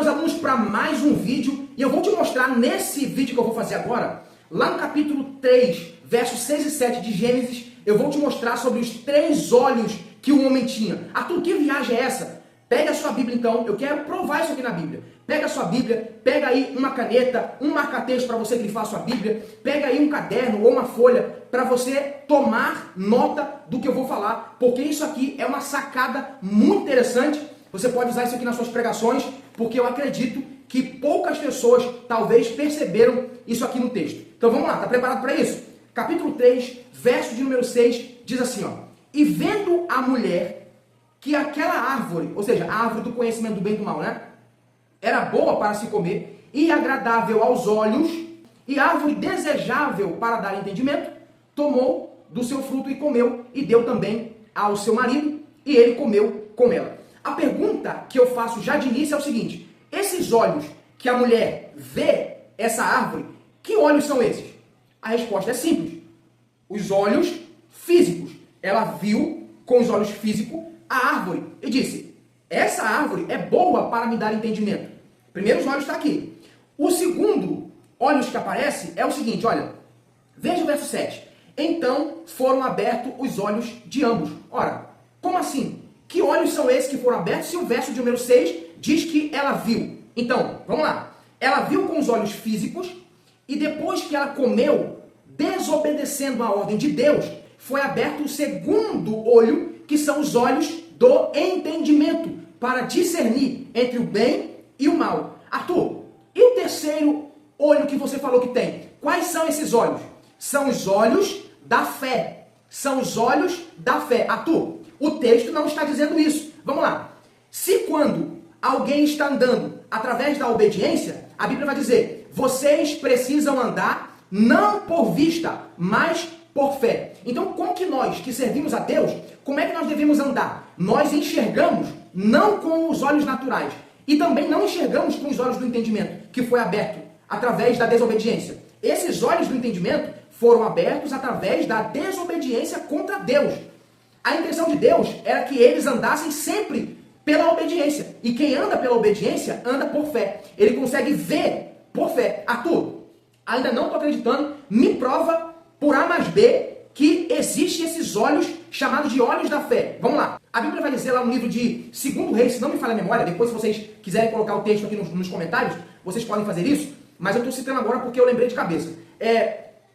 meus alunos, para mais um vídeo, e eu vou te mostrar nesse vídeo que eu vou fazer agora, lá no capítulo 3, versos 6 e 7 de Gênesis, eu vou te mostrar sobre os 3 olhos que o homem tinha. Arthur, que viagem é essa? Pega a sua Bíblia então, eu quero provar isso aqui na Bíblia. Pega a sua Bíblia, pega aí uma caneta, um marca-texto para você grifar a sua Bíblia, pega aí um caderno ou uma folha para você tomar nota do que eu vou falar, porque isso aqui é uma sacada muito interessante. Você pode usar isso aqui nas suas pregações, porque eu acredito que poucas pessoas talvez perceberam isso aqui no texto. Então vamos lá, tá preparado para isso? Capítulo 3, verso de número 6, diz assim, ó: E vendo a mulher que aquela árvore, ou seja, a árvore do conhecimento do bem e do mal, né? Era boa para se comer e agradável aos olhos, e árvore desejável para dar entendimento, tomou do seu fruto e comeu, e deu também ao seu marido, e ele comeu com ela. A pergunta que eu faço já de início é o seguinte: esses olhos que a mulher vê essa árvore, que olhos são esses? A resposta é simples: os olhos físicos. Ela viu com os olhos físicos a árvore e disse: essa árvore é boa para me dar entendimento. Primeiro, os olhos está aqui. O segundo olhos que aparece é o seguinte, olha, veja o verso 7. Então foram abertos os olhos de ambos. Ora, como assim? Que olhos são esses que foram abertos se o verso de número 6 diz que ela viu? Então, vamos lá. Ela viu com os olhos físicos e depois que ela comeu, desobedecendo a ordem de Deus, foi aberto o segundo olho, que são os olhos do entendimento, para discernir entre o bem e o mal. Arthur, e o terceiro olho que você falou que tem? Quais são esses olhos? São os olhos da fé. São os olhos da fé. Arthur, o texto não está dizendo isso. Vamos lá. Se quando alguém está andando através da obediência, a Bíblia vai dizer: vocês precisam andar não por vista, mas por fé. Então, como que nós que servimos a Deus, como é que nós devemos andar? Nós enxergamos não com os olhos naturais e também não enxergamos com os olhos do entendimento, que foi aberto através da desobediência. Esses olhos do entendimento foram abertos através da desobediência contra Deus. A intenção de Deus era que eles andassem sempre pela obediência. E quem anda pela obediência, anda por fé. Ele consegue ver por fé. Arthur, ainda não estou acreditando, me prova por A mais B que existem esses olhos chamados de olhos da fé. Vamos lá. A Bíblia vai dizer lá no livro de 2 Reis, se não me falha a memória, depois se vocês quiserem colocar o texto aqui nos comentários, vocês podem fazer isso, mas eu estou citando agora porque eu lembrei de cabeça.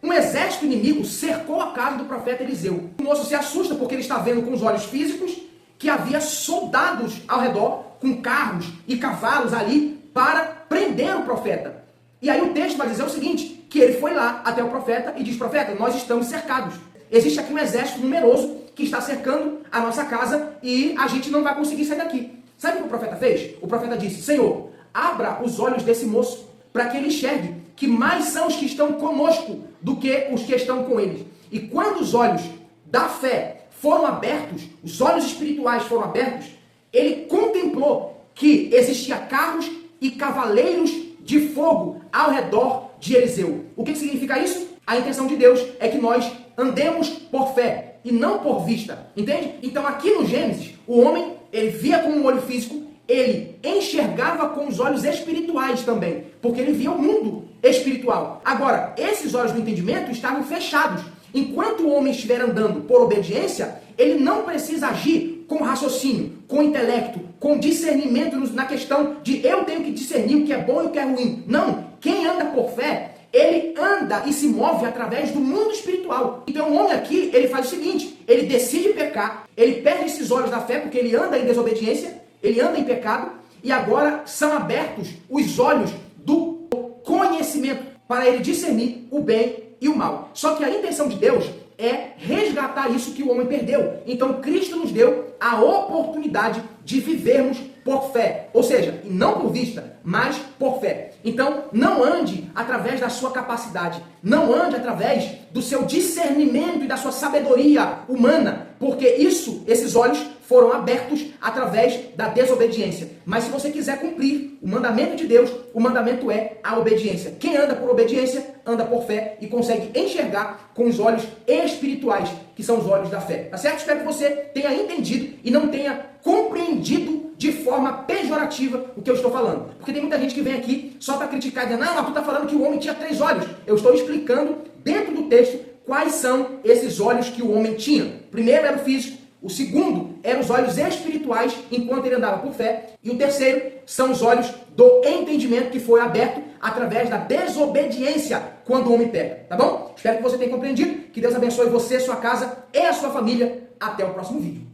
Um exército inimigo cercou a casa do profeta Eliseu. O moço se assusta porque ele está vendo com os olhos físicos que havia soldados ao redor, com carros e cavalos ali, para prender o profeta. E aí o texto vai dizer o seguinte, que ele foi lá até o profeta e diz: profeta, nós estamos cercados. Existe aqui um exército numeroso que está cercando a nossa casa e a gente não vai conseguir sair daqui. Sabe o que o profeta fez? O profeta disse: Senhor, abra os olhos desse moço para que ele enxergue que mais são os que estão conosco do que os que estão com eles. E quando os olhos da fé foram abertos, os olhos espirituais foram abertos, ele contemplou que existia carros e cavaleiros de fogo ao redor de Eliseu. O que significa isso? A intenção de Deus é que nós andemos por fé e não por vista, entende? Então aqui no Gênesis, o homem, ele via com o olho físico, ele enxergava com os olhos espirituais também, porque ele via o mundo espiritual. Agora, esses olhos do entendimento estavam fechados. Enquanto o homem estiver andando por obediência, ele não precisa agir com raciocínio, com intelecto, com discernimento na questão de eu tenho que discernir o que é bom e o que é ruim. Não, quem anda por fé, ele anda e se move através do mundo espiritual. Então o homem aqui, ele faz o seguinte, ele decide pecar, ele perde esses olhos da fé porque ele anda em desobediência, ele anda em pecado, e agora são abertos os olhos do conhecimento para ele discernir o bem e o mal. Só que a intenção de Deus é resgatar isso que o homem perdeu. Então Cristo nos deu a oportunidade de vivermos por fé. Ou seja, não por vista, mas por fé. Então não ande através da sua capacidade. Não ande através do seu discernimento e da sua sabedoria humana. Porque esses olhos foram abertos através da desobediência. Mas se você quiser cumprir o mandamento de Deus, o mandamento é a obediência. Quem anda por obediência, anda por fé e consegue enxergar com os olhos espirituais, que são os olhos da fé. Tá certo? Espero que você tenha entendido e não tenha compreendido de forma pejorativa o que eu estou falando. Porque tem muita gente que vem aqui só para criticar, dizendo, não, mas tu está falando que o homem tinha 3 olhos. Eu estou explicando dentro do texto quais são esses olhos que o homem tinha. O primeiro era o físico, o segundo eram os olhos espirituais enquanto ele andava por fé, e o terceiro são os olhos do entendimento que foi aberto através da desobediência quando o homem peca, tá bom? Espero que você tenha compreendido, que Deus abençoe você, sua casa e a sua família. Até o próximo vídeo.